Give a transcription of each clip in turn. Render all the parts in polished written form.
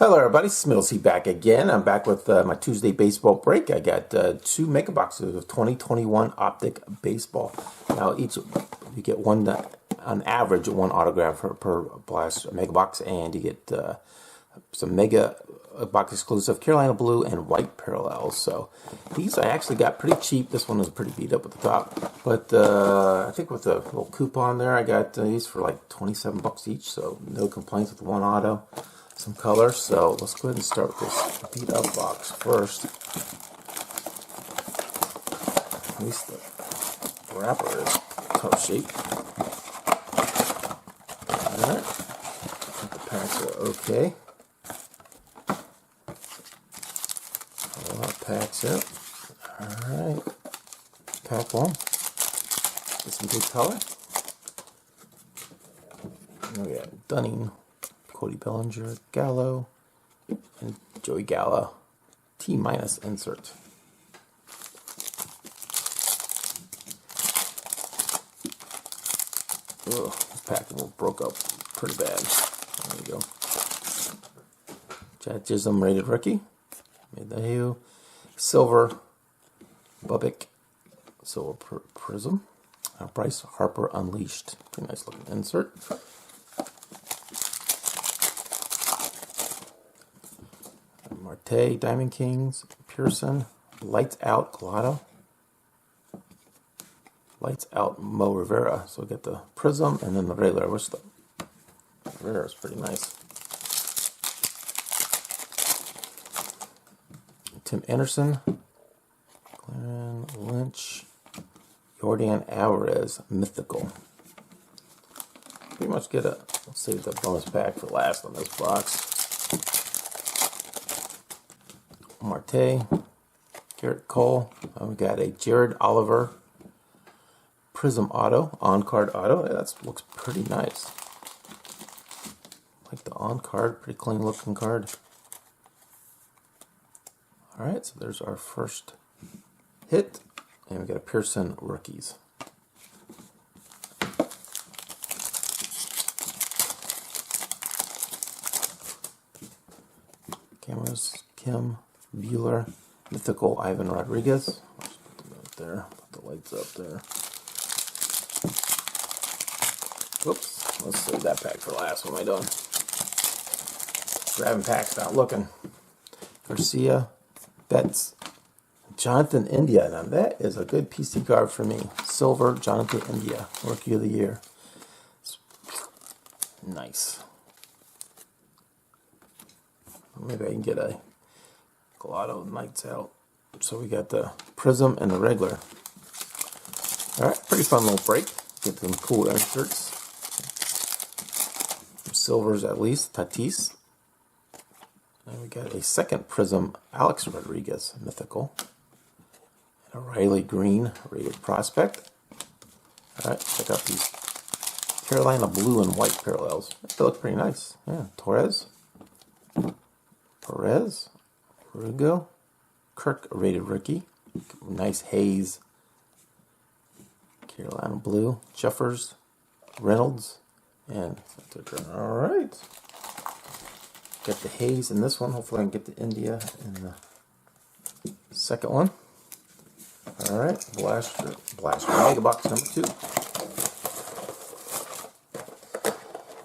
Hello everybody, Smittlesy back again. I'm back with my Tuesday baseball break. I got 2 mega boxes of 2021 Optic baseball. Now each, you get one, on average, one autograph per blast mega box, and you get some mega box exclusive Carolina blue and white parallels. So these I actually got pretty cheap. This one was pretty beat up at the top, but I think with a little coupon there, I got these for like 27 bucks each. So no complaints with one auto. Some colors, so let's go ahead and start with this beat up box first. At least the wrapper is tough shape. Alright, the packs are okay. A lot of packs out. Alright, pack one. Get some good color. And we got Dunning, Cody Bellinger, Gallo, and Joey Gallo. T- insert. Ugh, this package broke up pretty bad. There we go. Chad Chisholm rated rookie. Made the Hue. Silver. Bubbick. Silver Prism. Bryce Harper Unleashed. Pretty nice looking insert. Marte, Diamond Kings, Pearson, Lights Out, Collado, Lights Out, Mo Rivera. So we get the Prism and then the regular. Which the Rivera is pretty nice. Tim Anderson, Glenn Lynch, Jordan Alvarez, Mythical. Pretty much get a, let's save the bonus pack for last on this box. Marte, Garrett Cole. We got a Jared Oliver Prism Auto, on-card auto. Yeah, that looks pretty nice. Like the on-card, pretty clean looking card. Alright, so there's our first hit. And we got a Pearson Rookies. Cameras, Kim Bueller, Mythical Ivan Rodriguez. Let's put them right there. Put the lights up there. Whoops. Let's save that pack for last. What am I doing? Grabbing packs, not looking. Garcia, Betts, Jonathan India. Now that is a good PC card for me. Silver, Jonathan India, Rookie of the Year. Nice. Maybe I can get a Collado Lights Out. So we got the Prism and the regular. Alright, pretty fun little break. Get some cool inserts. Some silvers at least. Tatis. And we got a second Prism, Alex Rodriguez, Mythical. And a Riley Green, rated prospect. Alright, check out these Carolina blue and white parallels. They look pretty nice. Yeah, Torres. Perez, Rugo, Kirk, rated rookie, nice Hayes, Carolina blue, Jeffers, Reynolds, and all right. Got the Hayes in this one. Hopefully, I can get the India in the second one. All right, Blaster, Mega Box number 2.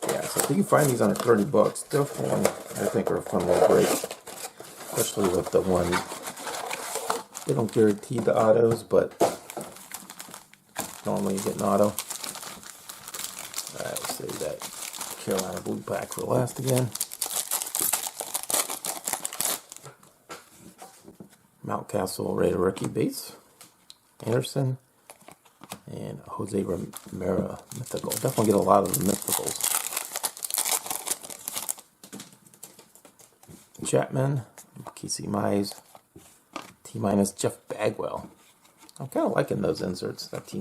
Yeah, so if you can find these under 30 bucks, definitely, I think, are a fun little break. Especially with the one, they don't guarantee the autos, but normally you get an auto. Alright, let's save that Carolina blue pack for last again. Mountcastle rated rookie base. Anderson. And Jose Romero Mythical. Definitely get a lot of the Mythicals. Chapman, Casey Mize, T- Jeff Bagwell. I'm kind of liking those inserts, that T-.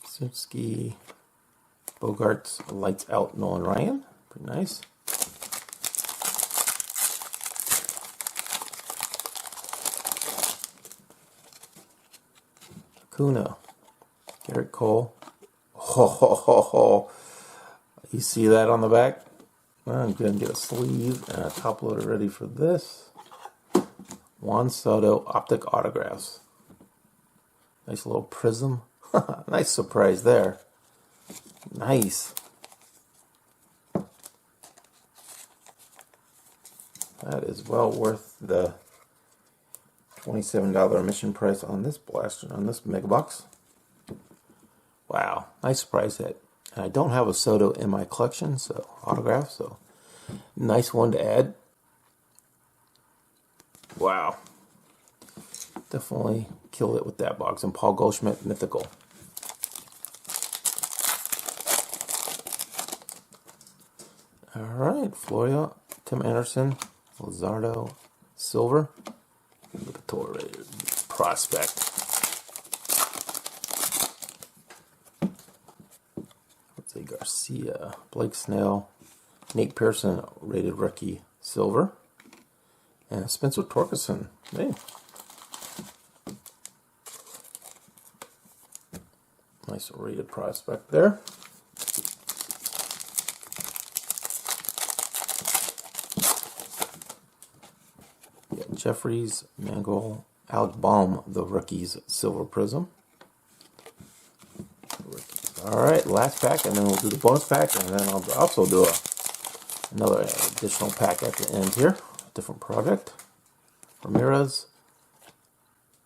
Sutsky, Bogarts, Lights Out, Nolan Ryan. Pretty nice. Acuna, Garrett Cole. Ho, ho, ho, ho. You see that on the back? I'm going to get a sleeve and a top loader ready for this. Juan Soto Optic autographs. Nice little prism. Nice surprise there. Nice. That is well worth the $27 admission price on this blaster, on this mega box. Wow, nice surprise hit. And I don't have a Soto in my collection, so autograph, so nice one to add. Wow. Definitely killed it with that box. And Paul Goldschmidt, mythical. Alright, Florida, Tim Anderson, Luzardo, silver. Liberatore prospect. Jose Garcia, Blake Snell, Nate Pearson, rated rookie, silver. And Spencer Torkelson. Hey. Nice rated prospect there. Yeah, Jeffries, Mangold, Alec Baum, the rookies, silver prism. Alright, last pack, and then we'll do the bonus pack, and then I'll also do another additional pack at the end here. Different project. Ramirez,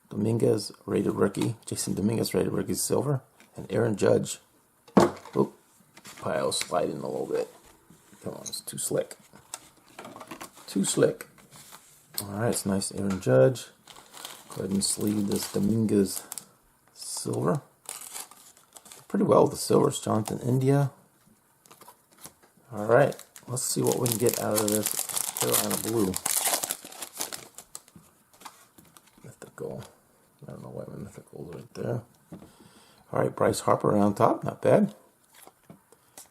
Dominguez, rated rookie. Jason Dominguez, rated rookie, silver. And Aaron Judge. Oop, pile sliding a little bit. Come on, it's too slick. Too slick. Alright, it's nice Aaron Judge. Go ahead and sleeve this Dominguez silver. Pretty well with the silvers. Jonathan India. Alright, let's see what we can get out of this Carolina blue. Mythical. I don't know why my mythical's right there. Alright, Bryce Harper on top. Not bad.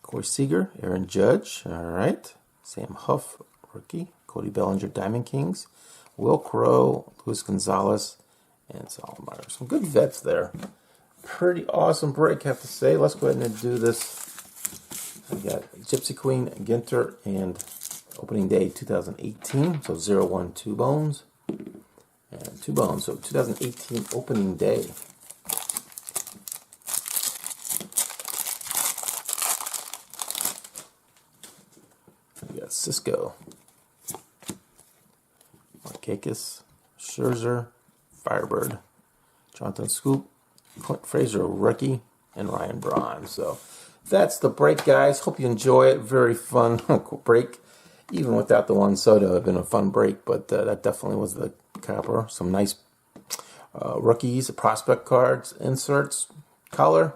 Corey Seager. Aaron Judge. Alright. Sam Huff. Rookie. Cody Bellinger. Diamond Kings. Will Crow. Luis Gonzalez. And Solomon. Some good vets there. Pretty awesome break, have to say. Let's go ahead and do this. I got Gypsy Queen, Ginter, and opening day 2018. So 0, 1, 2 bones. And 2 bones. So 2018 opening day. We got Cisco, Markakis, Scherzer, Firebird, Jonathan Scoop, Clint Frazier, rookie, and Ryan Braun. So that's the break, guys. Hope you enjoy it. Very fun break. Even without the Juan Soto, it would have been a fun break, but that definitely was the capper. Some nice rookies, prospect cards, inserts, color.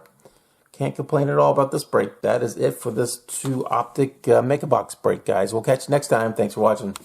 Can't complain at all about this break. That is it for this 2 Optic Mega Box break, guys. We'll catch you next time. Thanks for watching.